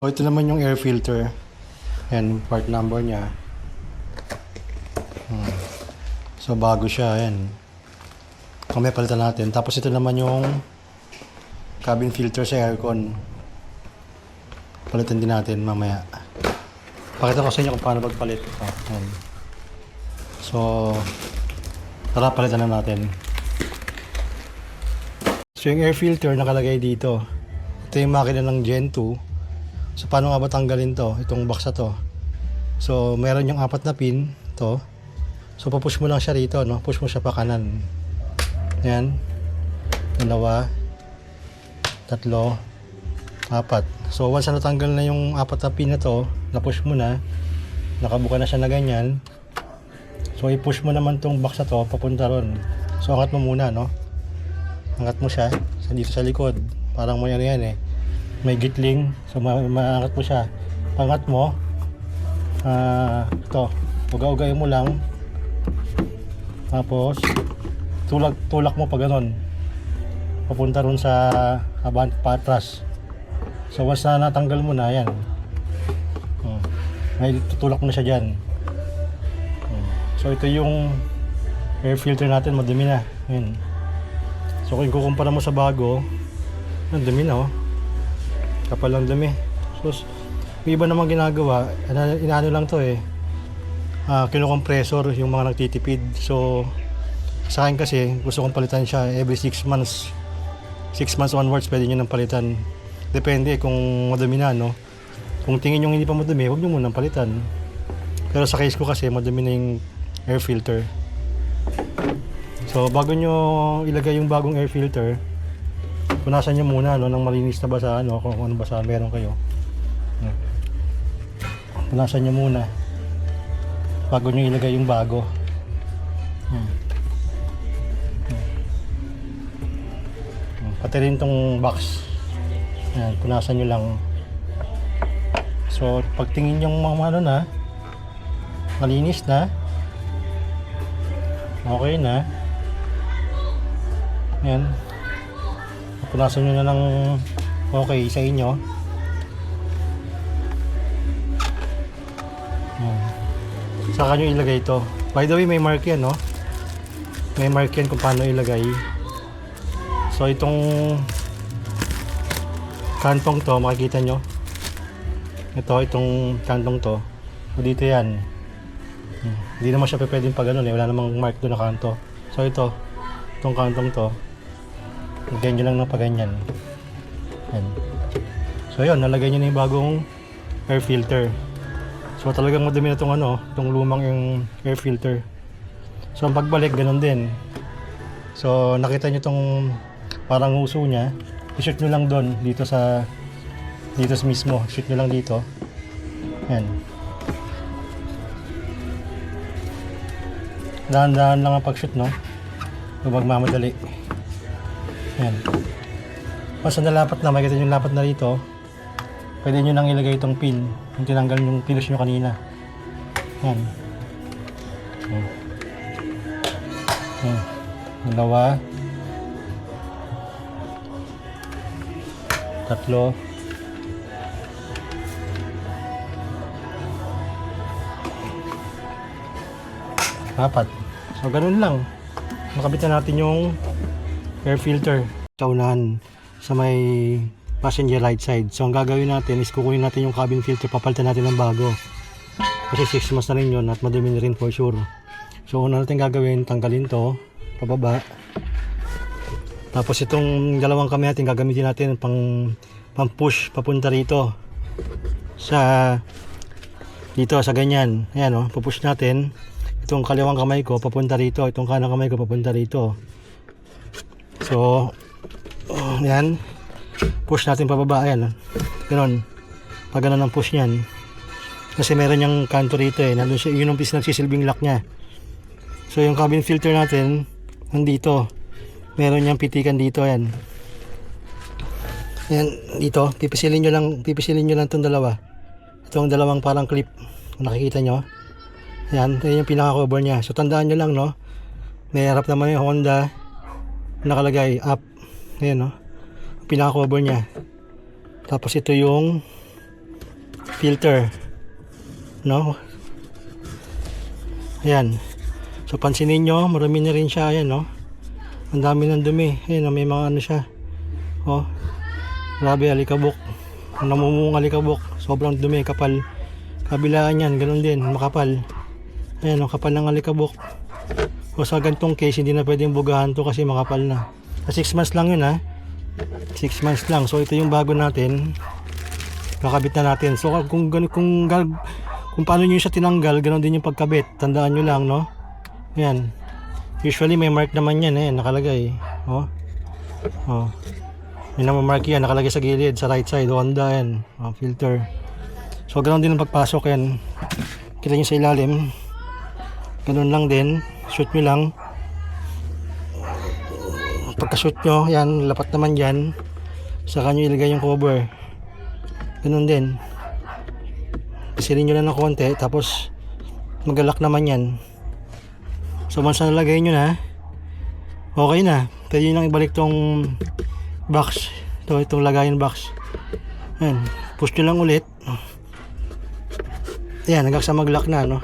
So, ito naman yung air filter. Yan, part number niya. So, bago siya. Yan. Mamaya palitan natin. Tapos ito naman yung cabin filter sa aircon. Palitan din natin mamaya. Pakita ko sa inyo kung paano magpalit. Yan. So, tara palitan na natin. So, yung air filter nakalagay dito. Ito yung makina ng Gen 2. So, paano nga ba tanggalin to? Itong box na to. So, meron yung 4 na pin. To. So, papush mo lang siya rito, no? Push mo siya pa kanan. Yan. 2, 3, 4. So, once na natanggal na yung 4 na pin na to, na-push mo na, nakabuka na siya na ganyan. So, i-push mo naman tong box na to, papunta ron. So, angat mo muna, no? Angat mo siya dito sa likod. Parang may ano yan eh. May gitling. So, maangat mo siya. Pangat mo, ito, uga-ugayin mo lang. Tapos, tulak mo pa ganon. Papunta ron sa patras. So, once na natanggal mo na, yan. May tutulak mo na siya dyan. So, ito yung air filter natin, madumi na. Yan. So, kung kukumpara mo sa bago, ang dumi na, oh. Kapal lang dumi. So, may iba namang ginagawa, inaano lang to eh. Kinukompresor yung mga nagtitipid. So, sa akin kasi, gusto kong palitan siya every 6 months. 6 months onwards, pwede nyo nang palitan. Depende kung madumi na, no? Kung tingin nyo hindi pa madumi, huwag nyo munang palitan. Pero sa case ko kasi, madumi na yung air filter. So, bago nyo ilagay yung bagong air filter, punasan nyo muna, no, ng malinis na basahan, no, kung ano basahan meron kayo. Punasan nyo muna bago nyo ilagay yung bago. Pati rin tong box. Yan, punasan nyo lang. So, pagtingin yung mga ano na, malinis na, okay na, yan, punasan nyo na ng okay sa inyo. Saka nyo ilagay ito. By the way, may mark yan, no? May mark yan kung paano ilagay. So, itong kantong to, makikita nyo. Itong kantong to. So, dito yan. Hindi naman siya pwedeng pag ganun eh. Wala namang mark doon na kanto. So, itong kantong to, lagyan nyo lang ng paganyan. Yan. So yun, nalagay nyo na yung bagong air filter. So talagang madumi na itong lumang yung air filter. So ang pagbalik, ganun din. So nakita nyo itong parang uso nya, i-shoot nyo lang doon, dito sa mismo. Shoot nyo lang dito. Yan. Dahan-dahan lang ang pag-shoot, no? Huwag magmamadali. Yan. Once na nalapat na, makikita nyo lapat na rito, pwede nyo nang ilagay itong pin, yung tinanggal yung pinos nyo kanina. Yan. Yan. 2, 3, 4. So, ganun lang. Nakabit na natin yung air filter sa unahan sa may passenger right side. So ang gagawin natin is kukunin natin yung cabin filter, papalitan natin ng bago kasi 6 months na rin yun at madumi na rin for sure. So una natin gagawin, tanggalin to pababa, tapos itong dalawang kamay natin gagamitin natin pang push papunta rito sa ganyan. Ayan, oh, pupush natin itong kaliwang kamay ko papunta rito, itong kanang kamay ko papunta rito. So, yan. Push natin pababa. Ayan. Ganon. Pag ganon ang push niyan. Kasi meron yung kanto rito eh. Nandun siya. Yun ang nagsisilbing lock niya. So, yung cabin filter natin, nandito. Meron niyang pitikan dito. Ayan. Ayan. Dito. Pipisilin nyo lang itong dalawa. Itong dalawang parang clip. Kung nakikita nyo. Ayan. Ayan yung pinaka-cover niya. So, tandaan nyo lang, no? May harap naman yung Honda. Nakalagay up. Ayan, no? Pinaka-cover niya. Tapos ito yung filter. No? Ayan. So pansinin nyo, marami na rin siya. Ayan, no? Ang dami ng dumi. Ayan, may mga ano siya. Oh. Grabe, alikabok. Namumung alikabok. Sobrang dumi, kapal. Kabilaan yan, ganun din, makapal. Ayan, kapal ng alikabok. O sa gantong case, hindi na pwedeng bugahan to kasi makapal na. 6 months lang yun, ha. 6 months lang. So ito yung bago natin. Kakabit na natin. So kung paano nyo siya tinanggal, ganoon din yung pagkabit. Tandaan nyo lang, no? Ayan. Usually may mark naman yan, nakalagay. Oh. Oh. May naman mark yan, nakalagay sa gilid, sa right side. Honda yan. Oh, filter. So ganoon din ang pagpasok yan. Kita nyo sa ilalim. Ganoon lang din. Shoot nyo lang. Pagka-shoot nyo, yan, lapat naman dyan. Saka nyo ilagay yung cover. Ganun din. Silin nyo lang ng konti, tapos magalak naman yan. So once na nalagay nyo na, okay na. Pwede nyo lang ibalik tong box. Itong lagayan box. Yan. Push nyo lang ulit. Yan, hanggang sa mag-lock na, no?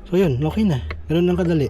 So yun, okay na. Ganun lang kadali.